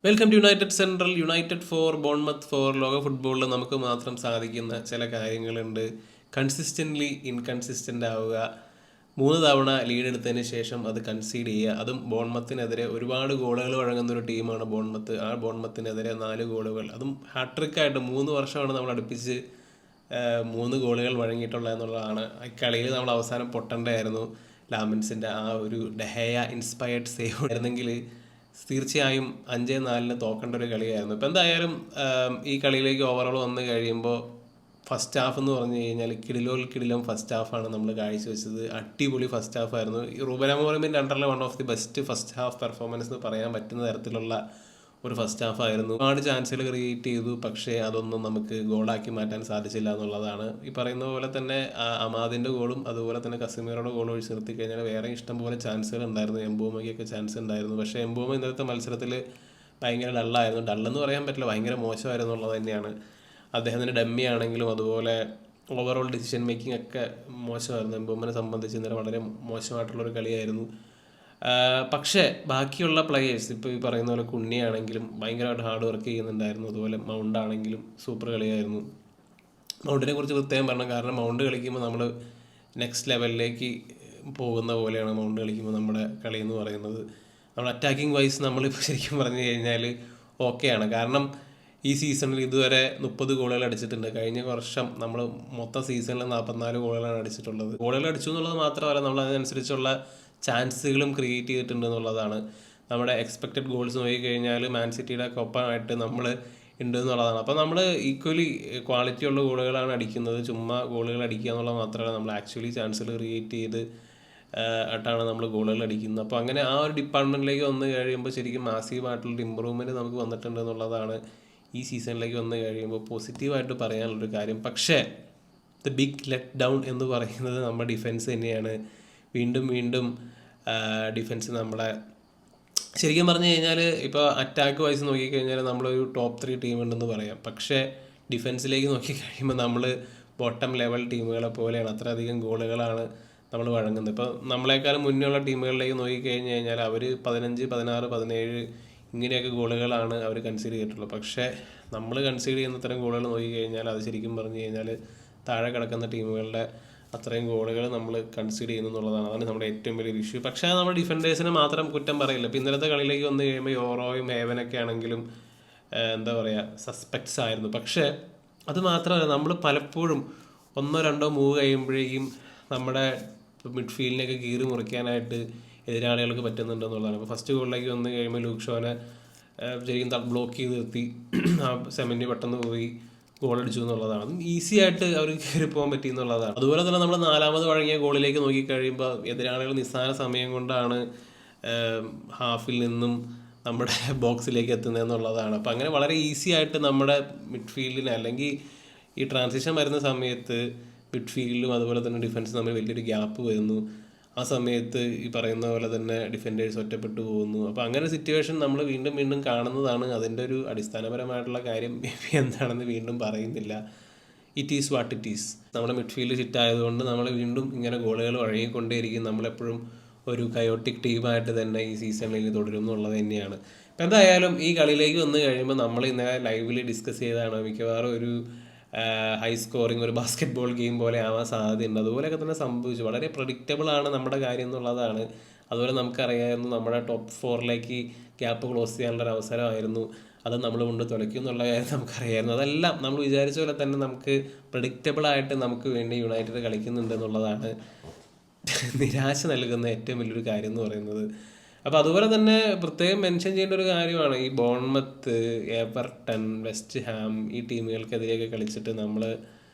Welcome to United central. United four Bournemouth four. ലോക ഫുട്ബോളിൽ നമുക്ക് മാത്രം സാധിക്കുന്ന ചില കാര്യങ്ങളുണ്ട്. കൺസിസ്റ്റൻ്റ്ലി ഇൻകൺസിസ്റ്റൻ്റ് ആവുക, 3 തവണ ലീഡ് എടുത്തതിന് ശേഷം അത് കൺസീഡ് ചെയ്യുക. അതും ബോൺമത്തിനെതിരെ ഒരുപാട് ഗോളുകൾ വഴങ്ങുന്ന ഒരു ടീമാണ് ബോൺമത്ത്. ആ ബോൺമത്തിനെതിരെ 4 ഗോളുകൾ, അതും ഹാട്രിക്കായിട്ട് 3 വർഷമാണ് നമ്മൾ അടുപ്പിച്ച് 3 ഗോളുകൾ വഴങ്ങിയിട്ടുള്ളത് എന്നുള്ളതാണ്. കളിയിൽ നമ്മൾ അവസാനം പൊട്ടേണ്ടതായിരുന്നു. ലാമിൻസിൻ്റെ ആ ഒരു ഡെഹയ ഇൻസ്പയർഡ് സേവ് ആയിരുന്നെങ്കിൽ തീർച്ചയായും 5-4 തോക്കേണ്ട ഒരു കളിയായിരുന്നു. ഇപ്പം എന്തായാലും ഈ കളിയിലേക്ക് ഓവറോൾ വന്നു കഴിയുമ്പോൾ ഫസ്റ്റ് ഹാഫ് എന്ന് പറഞ്ഞു കഴിഞ്ഞാൽ കിടിലം ഫസ്റ്റ് ഹാഫാണ് നമ്മൾ കാഴ്ചവെച്ചത്. അടിപൊളി ഫസ്റ്റ് ഹാഫായിരുന്നു. ഈ റൂബൻ അമോറിമിൻ്റെ അണ്ടറിലെ one of the best first half performance എന്ന് പറയാൻ പറ്റുന്ന തരത്തിലുള്ള ഒരു ഫസ്റ്റ് ഹാഫ് ആയിരുന്നു. ഒരുപാട് ചാൻസുകൾ ക്രിയേറ്റ് ചെയ്തു, പക്ഷേ അതൊന്നും നമുക്ക് ഗോളാക്കി മാറ്റാൻ സാധിച്ചില്ല എന്നുള്ളതാണ്. ഈ പറയുന്ന പോലെ തന്നെ അമാദിൻ്റെ ഗോളും അതുപോലെ തന്നെ കസിമീറോയുടെ ഗോളും ഒഴിച്ച് നിർത്തി കഴിഞ്ഞാൽ വേറെ ഇഷ്ടംപോലെ ചാൻസുകൾ ഉണ്ടായിരുന്നു. എംബോമയ്ക്കൊക്കെ ചാൻസ് ഉണ്ടായിരുന്നു. പക്ഷേ എംബോമ ഇന്നലത്തെ മത്സരത്തിൽ ഭയങ്കര ഡള്ളായിരുന്നു. ഡള്ളെന്ന് പറയാൻ പറ്റില്ല, ഭയങ്കര മോശമായിരുന്നു എന്നുള്ളത് തന്നെയാണ്. അദ്ദേഹത്തിൻ്റെ ഡമ്മി ആണെങ്കിലും അതുപോലെ ഓവറോൾ ഡിസിഷൻ മേക്കിംഗ് ഒക്കെ മോശമായിരുന്നു. എംബോമനെ സംബന്ധിച്ച് ഇന്നലെ വളരെ മോശമായിട്ടുള്ളൊരു കളിയായിരുന്നു. പക്ഷേ ബാക്കിയുള്ള പ്ലെയേഴ്സ്, ഇപ്പോൾ ഈ പറയുന്ന പോലെ കുണ്ണിയാണെങ്കിലും ഭയങ്കരമായിട്ട് ഹാർഡ് വർക്ക് ചെയ്യുന്നുണ്ടായിരുന്നു. അതുപോലെ മൗണ്ട് ആണെങ്കിലും സൂപ്പർ കളിയായിരുന്നു. മൗണ്ടിനെ കുറിച്ച് പ്രത്യേകം പറഞ്ഞു, കാരണം മൗണ്ട് കളിക്കുമ്പോൾ നമ്മൾ നെക്സ്റ്റ് ലെവലിലേക്ക് പോകുന്ന പോലെയാണ് മൗണ്ട് കളിക്കുമ്പോൾ നമ്മുടെ കളി എന്ന് പറയുന്നത്. നമ്മൾ അറ്റാക്കിംഗ് വൈസ് നമ്മളിപ്പോൾ ശരിക്കും പറഞ്ഞു കഴിഞ്ഞാൽ ഓക്കെയാണ്. കാരണം ഈ സീസണിൽ ഇതുവരെ 30 ഗോളുകൾ അടിച്ചിട്ടുണ്ട്. കഴിഞ്ഞ വർഷം നമ്മൾ മൊത്തം സീസണിൽ 44 ഗോളുകളാണ് അടിച്ചിട്ടുള്ളത്. ഗോളുകൾ അടിച്ചു എന്നുള്ളത് മാത്രമല്ല, നമ്മൾ അതിനനുസരിച്ചുള്ള ചാൻസുകളും ക്രിയേറ്റ് ചെയ്തിട്ടുണ്ട് എന്നുള്ളതാണ്. നമ്മുടെ എക്സ്പെക്റ്റഡ് ഗോൾസ് നോക്കിക്കഴിഞ്ഞാൽ മാൻ സിറ്റിയുടെ ഒപ്പമായിട്ട് നമ്മൾ ഉണ്ട് എന്നുള്ളതാണ്. അപ്പോൾ നമ്മൾ ഈക്വലി ക്വാളിറ്റി ഉള്ള ഗോളുകളാണ് അടിക്കുന്നത്. ചുമ്മാ ഗോളുകൾ അടിക്കുക എന്നുള്ളത് മാത്രമല്ല, നമ്മൾ ആക്ച്വലി ചാൻസുകൾ ക്രിയേറ്റ് ചെയ്ത് ആയിട്ടാണ് നമ്മൾ ഗോളുകൾ അടിക്കുന്നത്. അപ്പോൾ അങ്ങനെ ആ ഒരു ഡിപ്പാർട്ട്മെൻറ്റിലേക്ക് വന്നു കഴിയുമ്പോൾ ശരിക്കും മാസീവായിട്ടുള്ളൊരു ഇമ്പ്രൂവ്മെൻറ്റ് നമുക്ക് വന്നിട്ടുണ്ട് എന്നുള്ളതാണ് ഈ സീസണിലേക്ക് വന്നു കഴിയുമ്പോൾ പോസിറ്റീവായിട്ട് പറയാനുള്ളൊരു കാര്യം. പക്ഷേ ദ ബിഗ് ലെറ്റ് ഡൗൺ എന്ന് പറയുന്നത് നമ്മുടെ ഡിഫൻസ് തന്നെയാണ്. വീണ്ടും ഡിഫൻസ് നമ്മളെ ശരിക്കും പറഞ്ഞു കഴിഞ്ഞാൽ ഇപ്പോൾ അറ്റാക്ക് വൈസ് നോക്കിക്കഴിഞ്ഞാൽ നമ്മളൊരു ടോപ്പ് 3 ടീം ഉണ്ടെന്ന് പറയാം. പക്ഷേ ഡിഫൻസിലേക്ക് നോക്കിക്കഴിയുമ്പോൾ നമ്മൾ ബോട്ടം ലെവൽ ടീമുകളെ പോലെയാണ്. അത്രയധികം ഗോളുകളാണ് നമ്മൾ വഴങ്ങുന്നത്. ഇപ്പോൾ നമ്മളെക്കാളും മുന്നേയുള്ള ടീമുകളിലേക്ക് നോക്കിക്കഴിഞ്ഞ് കഴിഞ്ഞാൽ അവർ 15, 16, 17 ഇങ്ങനെയൊക്കെ ഗോളുകളാണ് അവർ കൺസീഡ് ചെയ്തിട്ടുള്ളത്. പക്ഷേ നമ്മൾ കൺസീഡ് ചെയ്യുന്ന ഇത്തരം ഗോളുകൾ നോക്കിക്കഴിഞ്ഞാൽ അത് ശരിക്കും പറഞ്ഞു കഴിഞ്ഞാൽ താഴെ കിടക്കുന്ന ടീമുകളുടെ അത്രയും ഗോളുകൾ നമ്മൾ കൺസീഡ് ചെയ്യുന്നു എന്നുള്ളതാണ്. അതാണ് നമ്മുടെ ഏറ്റവും വലിയൊരു ഇഷ്യൂ. പക്ഷേ നമ്മുടെ ഡിഫൻഡേഴ്സിനെ മാത്രം കുറ്റം പറയില്ല. ഇപ്പോൾ ഇന്നലത്തെ കളിയിലേക്ക് വന്നു കഴിയുമ്പോൾ യോറോയും ഹേവനൊക്കെ ആണെങ്കിലും എന്താ പറയുക, സസ്പെക്ട്സ് ആയിരുന്നു. പക്ഷേ അത് മാത്രമല്ല, നമ്മൾ പലപ്പോഴും 1-2 മൂവ് കഴിയുമ്പോഴേക്കും നമ്മുടെ മിഡ്ഫീൽഡിനെയൊക്കെ കീറി മുറിക്കാനായിട്ട് എതിരാളികൾക്ക് പറ്റുന്നുണ്ടെന്നുള്ളതാണ്. ഇപ്പോൾ ഫസ്റ്റ് ഗോളിലേക്ക് വന്നു കഴിയുമ്പോൾ ലൂക്ക് ഷോനെ ശരിക്കും ബ്ലോക്ക് ചെയ്ത് നിർത്തി സെമന്റി പെട്ടെന്ന് പോയി ഗോളടിച്ചു എന്നുള്ളതാണ്. അതും ഈസി ആയിട്ട് അവർക്ക് കയറി പോകാൻ പറ്റി എന്നുള്ളതാണ്. അതുപോലെ തന്നെ നമ്മൾ 4ാമത് വഴങ്ങിയ ഗോളിലേക്ക് നോക്കിക്കഴിയുമ്പോൾ എതിരാളികൾ നിസ്സാര സമയം കൊണ്ടാണ് ഹാഫിൽ നിന്നും നമ്മുടെ ബോക്സിലേക്ക് എത്തുന്നത് എന്നുള്ളതാണ്. അപ്പോൾ അങ്ങനെ വളരെ ഈസി ആയിട്ട് നമ്മുടെ മിഡ്ഫീൽഡിന്, അല്ലെങ്കിൽ ഈ ട്രാൻസിഷൻ വരുന്ന സമയത്ത് മിഡ്ഫീൽഡും അതുപോലെ തന്നെ ഡിഫൻസും തമ്മിൽ വലിയൊരു ഗ്യാപ്പ് വരുന്നു. ആ സമയത്ത് ഈ പറയുന്ന പോലെ തന്നെ ഡിഫൻഡേഴ്സ് ഒറ്റപ്പെട്ടു പോകുന്നു. അപ്പോൾ അങ്ങനെ സിറ്റുവേഷൻ നമ്മൾ വീണ്ടും കാണുന്നതാണ്. അതിൻ്റെ ഒരു അടിസ്ഥാനപരമായിട്ടുള്ള കാര്യം എന്താണെന്ന് വീണ്ടും പറയുന്നില്ല. It is what it is. നമ്മുടെ മിഡ്ഫീൽഡ് ഹിറ്റായതുകൊണ്ട് നമ്മൾ വീണ്ടും ഇങ്ങനെ ഗോളുകൾ വഴങ്ങിക്കൊണ്ടേയിരിക്കും. നമ്മളെപ്പോഴും ഒരു കയോട്ടിക് ടീമായിട്ട് തന്നെ ഈ സീസണിൽ തുടരും എന്നുള്ളത് തന്നെയാണ്. അപ്പോൾ എന്തായാലും ഈ കളിയിലേക്ക് വന്നു കഴിയുമ്പോൾ നമ്മൾ ഇന്നലെ ലൈവിൽ ഡിസ്കസ് ചെയ്തതാണ്, മിക്കവാറും ഒരു ഹൈ സ്കോറിങ് ഒരു ബാസ്കറ്റ് ബോൾ ഗെയിം പോലെ ആവാൻ സാധ്യതയുണ്ട്. അതുപോലെയൊക്കെ തന്നെ സംഭവിച്ചു. വളരെ പ്രഡിക്റ്റബിൾ ആണ് നമ്മുടെ കാര്യം എന്നുള്ളതാണ്. അതുപോലെ നമുക്കറിയാമായിരുന്നു നമ്മുടെ ടോപ്പ് 4ലേക്ക് ഗ്യാപ്പ് ക്ലോസ് ചെയ്യാനുള്ളൊരു അവസരമായിരുന്നു. അത് നമ്മൾ കൊണ്ട് തുലയ്ക്കും എന്നുള്ള കാര്യം നമുക്കറിയായിരുന്നു. അതെല്ലാം നമ്മൾ വിചാരിച്ച പോലെ തന്നെ നമുക്ക് പ്രഡിക്റ്റബിളായിട്ട് നമുക്ക് വേണ്ടി യുണൈറ്റഡ് കളിക്കുന്നുണ്ട് എന്നുള്ളതാണ് നിരാശ നൽകുന്ന ഏറ്റവും വലിയൊരു കാര്യം എന്ന് പറയുന്നത്. അപ്പോൾ അതുപോലെ തന്നെ പ്രത്യേകം മെൻഷൻ ചെയ്യേണ്ട ഒരു കാര്യമാണ്, ഈ ബോൺമത്ത്, എവർട്ടൺ, വെസ്റ്റ് ഹാം ഈ ടീമുകൾക്കെതിരെയൊക്കെ കളിച്ചിട്ട് നമ്മൾ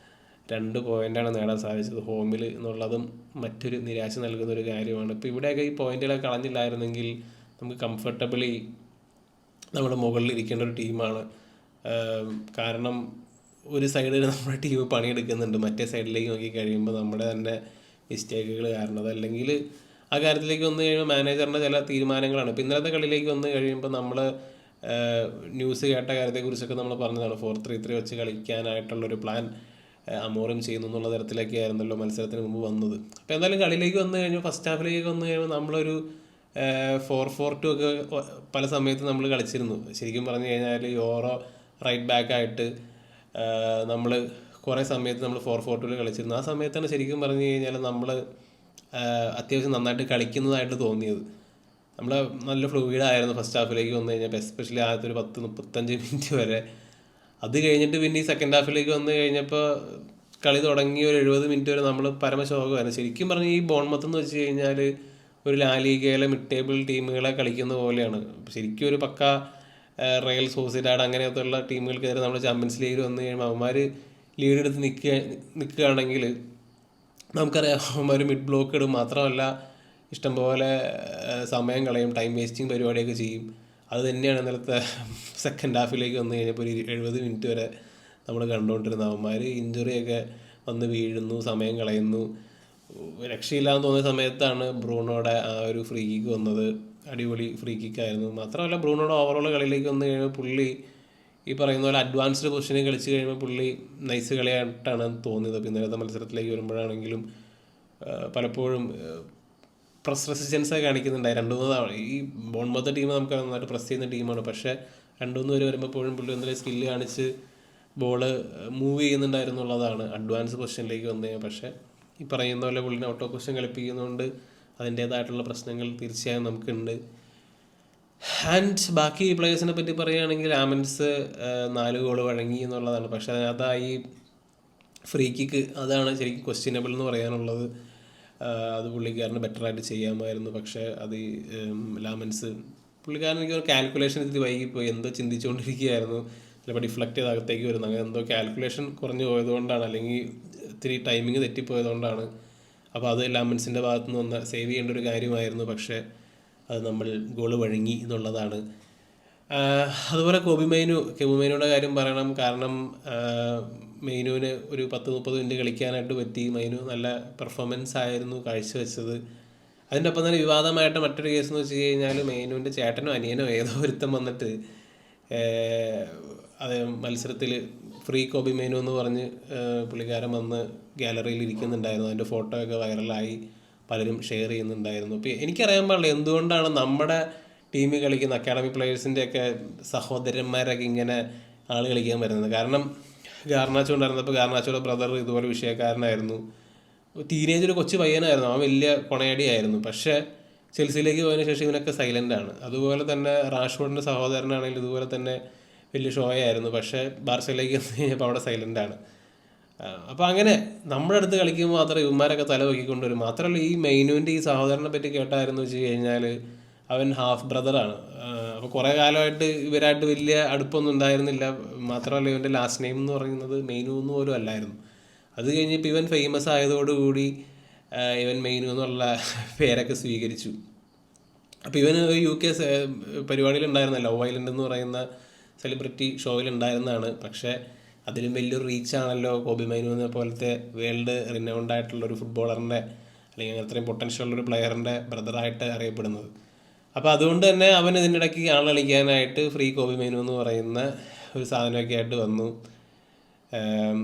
2 പോയിൻ്റാണ് നേടാൻ സാധിച്ചത് ഹോമിൽ എന്നുള്ളതും മറ്റൊരു നിരാശ നൽകുന്ന ഒരു കാര്യമാണ്. ഇപ്പോൾ ഇവിടെയൊക്കെ ഈ പോയിന്റുകളൊക്കെ കളഞ്ഞില്ലായിരുന്നെങ്കിൽ നമുക്ക് കംഫർട്ടബിളി നമ്മുടെ മുകളിൽ ഇരിക്കേണ്ട ഒരു ടീമാണ്. കാരണം ഒരു സൈഡിൽ നമ്മുടെ ടീം പണിയെടുക്കുന്നുണ്ട്, മറ്റേ സൈഡിലേക്ക് നോക്കി കഴിയുമ്പോൾ നമ്മുടെ തന്നെ മിസ്റ്റേക്കുകൾ കാരണം, അതല്ലെങ്കിൽ ആ കാര്യത്തിലേക്ക് വന്നു കഴിയുമ്പോൾ മാനേജറിൻ്റെ ചില തീരുമാനങ്ങളാണ്. ഇപ്പോൾ ഇന്നലത്തെ കളിയിലേക്ക് വന്നു കഴിയുമ്പോൾ നമ്മൾ ന്യൂസ് കേട്ട കാര്യത്തെക്കുറിച്ചൊക്കെ നമ്മൾ പറഞ്ഞതാണ്. 4-3-3 വെച്ച് കളിക്കാനായിട്ടുള്ളൊരു പ്ലാൻ അമോറും ചെയ്യുന്നു എന്നുള്ള തരത്തിലൊക്കെ ആയിരുന്നല്ലോ മത്സരത്തിന് മുമ്പ് വന്നത്. അപ്പോൾ എന്തായാലും കളിയിലേക്ക് വന്നു കഴിഞ്ഞാൽ ഫസ്റ്റ് ഹാഫിലേക്ക് വന്നു കഴിയുമ്പോൾ നമ്മളൊരു 4-4-2 ഒക്കെ പല സമയത്ത് നമ്മൾ കളിച്ചിരുന്നു. ശരിക്കും പറഞ്ഞു കഴിഞ്ഞാൽ യോറോ റൈറ്റ് ബാക്കായിട്ട് നമ്മൾ കുറേ സമയത്ത് നമ്മൾ 4-4-2 കളിച്ചിരുന്നു. ആ സമയത്താണ് ശരിക്കും പറഞ്ഞു കഴിഞ്ഞാൽ നമ്മൾ അത്യാവശ്യം നന്നായിട്ട് കളിക്കുന്നതായിട്ട് തോന്നിയത്. നമ്മൾ നല്ല ഫ്ലൂയിഡായിരുന്നു ഫസ്റ്റ് ഹാഫിലേക്ക് വന്നു കഴിഞ്ഞപ്പോൾ, എസ്പെഷ്യലി ആദ്യത്തെ ഒരു 10-35 മിനിറ്റ് വരെ. അത് കഴിഞ്ഞിട്ട് പിന്നെ ഈ സെക്കൻഡ് ഹാഫിലേക്ക് വന്നു കഴിഞ്ഞപ്പോൾ കളി തുടങ്ങി ഒരു 70 മിനിറ്റ് വരെ നമ്മൾ പരമശോകമായിരുന്നു. ശരിക്കും പറഞ്ഞാൽ ഈ ബോൺമത്ത് എന്ന് വെച്ച് കഴിഞ്ഞാൽ ഒരു ലാലിഗയിലെ മിഡ് ടേബിൾ ടീമുകളെ കളിക്കുന്ന പോലെയാണ്. ശരിക്കും ഒരു പക്ക റയൽ സോസിഡാഡ് അങ്ങനത്തെ ഉള്ള ടീമുകൾക്കെതിരെ നമ്മൾ ചാമ്പ്യൻസ് ലീഗിൽ വന്നു കഴിയുമ്പോൾ അവന്മാർ ലീഡ് എടുത്ത് നിൽക്കുകയാണെങ്കിൽ നമുക്കറിയാം അവന്മാർ മിഡ് ബ്ലോക്ക് ഇടും. മാത്രമല്ല ഇഷ്ടംപോലെ സമയം കളയും, ടൈം വേസ്റ്റിംഗ് പരിപാടിയൊക്കെ ചെയ്യും. അത് തന്നെയാണ് ഇന്നലത്തെ സെക്കൻഡ് ഹാഫിലേക്ക് വന്നു കഴിഞ്ഞപ്പോൾ ഒരു 70 മിനിറ്റ് വരെ നമ്മൾ കണ്ടുകൊണ്ടിരുന്ന. അവന്മാർ ഇഞ്ചുറിയൊക്കെ വന്ന് വീഴുന്നു, സമയം കളയുന്നു. രക്ഷയില്ലാന്ന് തോന്നിയ സമയത്താണ് ബ്രൂണോയുടെ ആ ഒരു ഫ്രീ കിക്ക് വന്നത്. അടിപൊളി ഫ്രീ കിക്കായിരുന്നു. മാത്രമല്ല ബ്രൂണോയുടെ ഓവറോൾ കളിയിലേക്ക് വന്നു കഴിയുമ്പോൾ പുള്ളി ഈ പറയുന്ന പോലെ അഡ്വാൻസ്ഡ് പൊസിഷനിൽ കളിച്ച് കഴിയുമ്പോൾ പുള്ളി നൈസ് കളിയായിട്ടാണ് തോന്നിയത്. അപ്പോൾ ഇന്നലത്തെ മത്സരത്തിലേക്ക് വരുമ്പോഴാണെങ്കിലും പലപ്പോഴും പ്രസ് റെസിസ്റ്റൻസ് കാണിക്കുന്നുണ്ടായി. 2-3 തവണ ഈ ബോൺമത്തെ ടീം നമുക്ക് നന്നായിട്ട് പ്രസ് ചെയ്യുന്ന ടീമാണ്. പക്ഷേ 2-3 പേര് വരുമ്പോഴും പുള്ളി എന്തെങ്കിലും സ്കില്ല് കാണിച്ച് ബോള് മൂവ് ചെയ്യുന്നുണ്ടായിരുന്നുള്ളതാണ് അഡ്വാൻസ് പൊസിഷനിലേക്ക് വന്നു കഴിഞ്ഞാൽ. പക്ഷേ ഈ പറയുന്ന പോലെ പുള്ളിനെ ഔട്ട് ഓഫ് പൊസിഷൻ കളിപ്പിക്കുന്നതുകൊണ്ട് അതിൻ്റേതായിട്ടുള്ള പ്രശ്നങ്ങൾ തീർച്ചയായും നമുക്കുണ്ട്. ആൻഡ് ബാക്കി പ്ലേയേഴ്സിനെ പറ്റി പറയുകയാണെങ്കിൽ ആമൻസ് 4 ഗോൾ വഴങ്ങി എന്നുള്ളതാണ്. പക്ഷേ അതിനകത്ത് ഈ ഫ്രീ കിക്ക് അതാണ് ശരിക്കും ക്വസ്റ്റ്യനബിൾ എന്ന് പറയാനുള്ളത്. അത് പുള്ളിക്കാരന് ബെറ്ററായിട്ട് ചെയ്യാമായിരുന്നു. പക്ഷേ അത് ലാമൻസ് പുള്ളിക്കാരൻ എനിക്ക് കാൽക്കുലേഷൻ ഇത്തിരി വൈകിപ്പോയി, എന്തോ ചിന്തിച്ചുകൊണ്ടിരിക്കുകയായിരുന്നു. ചിലപ്പോൾ ഡിഫ്ലക്റ്റ് ചെയ്ത് അകത്തേക്ക് വരുന്നു. അങ്ങനെ എന്തോ കാൽക്കുലേഷൻ കുറഞ്ഞു പോയതുകൊണ്ടാണ്, അല്ലെങ്കിൽ ഇത്തിരി ടൈമിങ് തെറ്റിപ്പോയതുകൊണ്ടാണ്. അപ്പോൾ അത് ലാമൻസിൻ്റെ ഭാഗത്തു നിന്ന് വന്ന് സേവ് ചെയ്യേണ്ട ഒരു കാര്യമായിരുന്നു. പക്ഷേ അത് നമ്മൾ ഗോള് വഴങ്ങി എന്നുള്ളതാണ്. അതുപോലെ കെബുമൈനുയുടെ കാര്യം പറയണം. കാരണം മെയിനുവിന് ഒരു 10-30 മിനിറ്റ് കളിക്കാനായിട്ട് പറ്റി. മെയിനു നല്ല പെർഫോമൻസ് ആയിരുന്നു കാഴ്ചവെച്ചത്. അതിൻ്റെ ഒപ്പം തന്നെ വിവാദമായിട്ട് മറ്റൊരു കേസ് എന്ന് വെച്ച് കഴിഞ്ഞാൽ മെയിനുവിൻ്റെ ചേട്ടനോ അനിയനോ ഏതോ ഒരുത്തം വന്നിട്ട് അത് മത്സരത്തിൽ ഫ്രീ കോബി മെയിനു എന്ന് പറഞ്ഞ് പുള്ളിക്കാരൻ വന്ന് ഗാലറിയിൽ ഇരിക്കുന്നുണ്ടായിരുന്നു. അതിൻ്റെ ഫോട്ടോ ഒക്കെ വൈറലായി പലരും ഷെയർ ചെയ്യുന്നുണ്ടായിരുന്നു. അപ്പോൾ എനിക്കറിയാൻ പാടില്ല എന്തുകൊണ്ടാണ് നമ്മുടെ ടീമിൽ കളിക്കുന്ന അക്കാഡമി പ്ലെയേഴ്സിൻ്റെയൊക്കെ സഹോദരന്മാരൊക്കെ ഇങ്ങനെ ആൾ കളിക്കാൻ വരുന്നത്. കാരണം ഗാർനാച്ചോ ഉണ്ടായിരുന്നപ്പോൾ ഗാർനാച്ചോയുടെ ബ്രദർ ഇതുപോലെ വിഷയക്കാരനായിരുന്നു. ടീനേജ് ഒരു കൊച്ചു പയ്യനായിരുന്നു, അവൻ വലിയ കൊണയടിയായിരുന്നു. പക്ഷേ ചെൽസിയിലേക്ക് പോയതിനു ശേഷം ഇവനൊക്കെ സൈലൻ്റാണ്. അതുപോലെ തന്നെ റാഷ്ഫോർഡിൻ്റെ സഹോദരനാണെങ്കിൽ ഇതുപോലെ തന്നെ വലിയ ഷോയായിരുന്നു. പക്ഷേ ബാർസയിലേക്ക് വന്നു കഴിഞ്ഞപ്പോൾ അവിടെ സൈലൻ്റാണ്. അപ്പോൾ അങ്ങനെ നമ്മുടെ അടുത്ത് കളിക്കുമ്പോൾ മാത്രമേ ഇവന്മാരൊക്കെ തല പൊക്കിക്കൊണ്ടുവരും. മാത്രമല്ല ഈ മെയിനുവിൻ്റെ ഈ സഹോദരനെ പറ്റി കേട്ടായിരുന്നു വെച്ച് കഴിഞ്ഞാൽ അവൻ ഹാഫ് ബ്രദറാണ്. അപ്പോൾ കുറേ കാലമായിട്ട് ഇവരായിട്ട് വലിയ അടുപ്പൊന്നും ഉണ്ടായിരുന്നില്ല. മാത്രമല്ല ഇവൻ്റെ ലാസ്റ്റ് നെയിം എന്ന് പറയുന്നത് മെയിനു എന്ന് പോലും അല്ലായിരുന്നു. അത് കഴിഞ്ഞപ്പോൾ ഇവൻ ഫേമസ് ആയതോടുകൂടി ഇവൻ മെയിനു എന്നുള്ള പേരൊക്കെ സ്വീകരിച്ചു. അപ്പോൾ ഇവൻ UK പരിപാടിയിലുണ്ടായിരുന്ന ലവ് ഐലൻഡ് എന്ന് പറയുന്ന സെലിബ്രിറ്റി ഷോയിലുണ്ടായിരുന്നതാണ്. പക്ഷേ അതിലും വലിയൊരു റീച്ചാണല്ലോ കോബി മൈനുവിനെ പോലത്തെ വേൾഡ് റിനൗണ്ട് ആയിട്ടുള്ളൊരു ഫുട്ബോളറിൻ്റെ അല്ലെങ്കിൽ അത്രയും പൊട്ടൻഷ്യൽ ഉള്ളൊരു പ്ലെയറിൻ്റെ ബ്രദറായിട്ട് അറിയപ്പെടുന്നത്. അപ്പോൾ അതുകൊണ്ട് തന്നെ അവൻ ഇതിനിടയ്ക്ക് ആൾ കളിക്കാനായിട്ട് ഫ്രീ കോബി മൈനു എന്ന് പറയുന്ന ഒരു സാധനമൊക്കെ ആയിട്ട് വന്നു.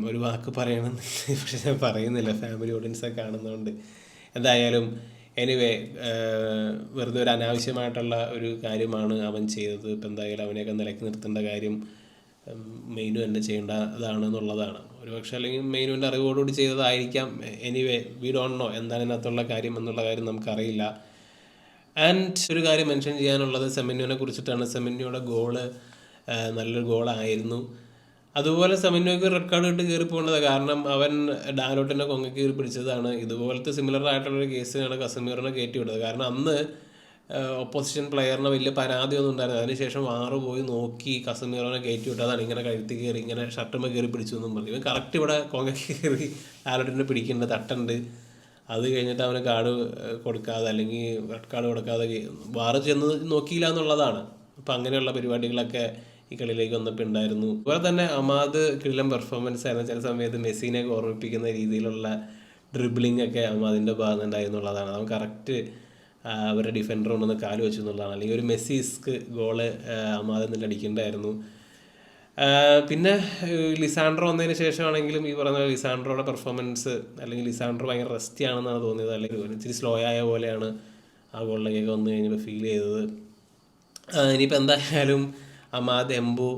ഒരു വാക്ക് പറയണമെന്നില്ല, പക്ഷെ ഞാൻ പറയുന്നില്ല, ഫാമിലി ഓഡിയൻസൊക്കെ കാണുന്നതുകൊണ്ട്. എന്തായാലും എനിവേ വെറുതെ ഒരു അനാവശ്യമായിട്ടുള്ള ഒരു കാര്യമാണ് അവൻ ചെയ്തത്. ഇപ്പം എന്തായാലും അവനെയൊക്കെ നിലയ്ക്ക് നിർത്തേണ്ട കാര്യം മെയിനു തന്നെ ചെയ്യേണ്ടതാണെന്നുള്ളതാണ്. ഒരു പക്ഷേ അല്ലെങ്കിൽ മെയിനുവിൻ്റെ അറിവോടുകൂടി ചെയ്തതായിരിക്കാം. എനിവേ വി ഡോണ്ട് നോ എന്താണ് ഇതിനകത്തുള്ള കാര്യം എന്നുള്ള കാര്യം നമുക്കറിയില്ല. ആൻഡ് ഒരു കാര്യം മെൻഷൻ ചെയ്യാനുള്ളത് സെമന്യോനെ കുറിച്ചിട്ടാണ്. സെമന്യോയുടെ ഗോള് നല്ലൊരു ഗോളായിരുന്നു. അതുപോലെ സെമന്യോയ്ക്ക് റെഡ് കാർഡ് ഇട്ട് കയറി പോകേണ്ടത്. കാരണം അവൻ ഡാലോട്ടിൻ്റെ കൊങ്ങ കയറി പിടിച്ചതാണ്. ഇതുപോലത്തെ സിമിലർ ആയിട്ടുള്ളൊരു കേസിനാണ് കസമീറിനെ കയറ്റി വിട്ടത്. കാരണം അന്ന് ഓപ്പോസിഷൻ പ്ലെയറിന് വലിയ പരാതിയൊന്നും ഉണ്ടായിരുന്നു. അതിനുശേഷം വാറ് പോയി നോക്കി കസമീറിനെ കയറ്റി വിട്ടതാണ്. ഇങ്ങനെ കഴുത്തി കയറി ഇങ്ങനെ ഷർട്ടുമ്പോൾ കയറി പിടിച്ചു എന്നും പറഞ്ഞു. ഇവൻ കറക്റ്റ് ഇവിടെ കൊങ്ങയ്ക്ക് കയറി ഡാലോട്ടിനെ പിടിക്കേണ്ട തട്ടുണ്ട്. അത് കഴിഞ്ഞിട്ട് അവന് കാർഡ് കൊടുക്കാതെ അല്ലെങ്കിൽ റെഡ് കാർഡ് കൊടുക്കാതെ വാറ് ചെന്ന് നോക്കിയില്ല എന്നുള്ളതാണ്. അപ്പം അങ്ങനെയുള്ള പരിപാടികളൊക്കെ ഈ കളിയിലേക്ക് വന്നപ്പോൾ ഉണ്ടായിരുന്നു. അതുപോലെ തന്നെ അമാദ് കിടിലൻ പെർഫോമൻസ് ആയിരുന്നു. ചില സമയത്ത് മെസ്സിനെയൊക്കെ ഓർമ്മിപ്പിക്കുന്ന രീതിയിലുള്ള ഡ്രിബിളിംഗ് ഒക്കെ അമാദിൻ്റെ ഭാഗത്തുണ്ടായിരുന്നുള്ളതാണ്. അവൻ കറക്റ്റ് അവരുടെ ഡിഫൻഡർ കൊണ്ടൊന്ന് കാല് വെച്ചു എന്നുള്ളതാണ്. അല്ലെങ്കിൽ ഒരു മെസ്സിസ്ക് ഗോള് അമാദിൽ നിന്ന് അടിക്കേണ്ടായിരുന്നു. പിന്നെ ലിസാൻഡ്രോ വന്നതിന് ശേഷമാണെങ്കിലും ഈ പറഞ്ഞ ലിസാൻഡ്രോയുടെ പെർഫോമൻസ് അല്ലെങ്കിൽ ലിസാൻഡ്രോ ഭയങ്കര റെസ്റ്റി ആണെന്നാണ് തോന്നിയത്. അല്ലെങ്കിൽ ഇച്ചിരി സ്ലോ ആയ പോലെയാണ് ആ ഗോളിലേക്കൊക്കെ വന്നു കഴിഞ്ഞപ്പോൾ ഫീൽ ചെയ്തത്. ഇനിയിപ്പോൾ എന്തായാലും അമാദ്, എംബു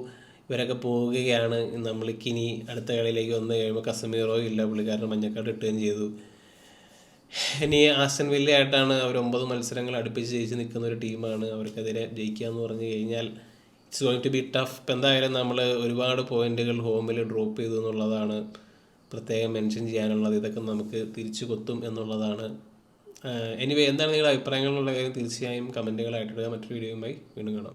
ഇവരൊക്കെ പോവുകയാണ്. നമ്മൾക്കിനി അടുത്ത കളിയിലേക്ക് വന്നു കഴിയുമ്പോൾ കസമീറോ ഇല്ല, പുള്ളിക്കാരൻ മഞ്ഞക്കാർഡ് ഇട്ടുകയും ചെയ്തു. ഇനി ആസ്റ്റൺ വില്ല ആയിട്ടാണ് അവർ 9 മത്സരങ്ങൾ അടുപ്പിച്ച് ജയിച്ച് നിൽക്കുന്ന ഒരു ടീമാണ്. അവർക്കെതിരെ ജയിക്കുക എന്ന് പറഞ്ഞു കഴിഞ്ഞാൽ it's going to be tough. ഇപ്പം എന്തായാലും നമ്മൾ ഒരുപാട് പോയിന്റുകൾ ഹോമിൽ ഡ്രോപ്പ് ചെയ്തു എന്നുള്ളതാണ് പ്രത്യേകം മെൻഷൻ ചെയ്യാനുള്ളത്. ഇതൊക്കെ നമുക്ക് തിരിച്ചു കൊത്തും എന്നുള്ളതാണ്. എനിവേ, എന്താണ് നിങ്ങളുടെ അഭിപ്രായങ്ങളുള്ള കാര്യം തീർച്ചയായും കമൻറ്റുകളായിട്ടിടുക. മറ്റൊരു വീഡിയോയുമായി വീണ്ടും കാണാം.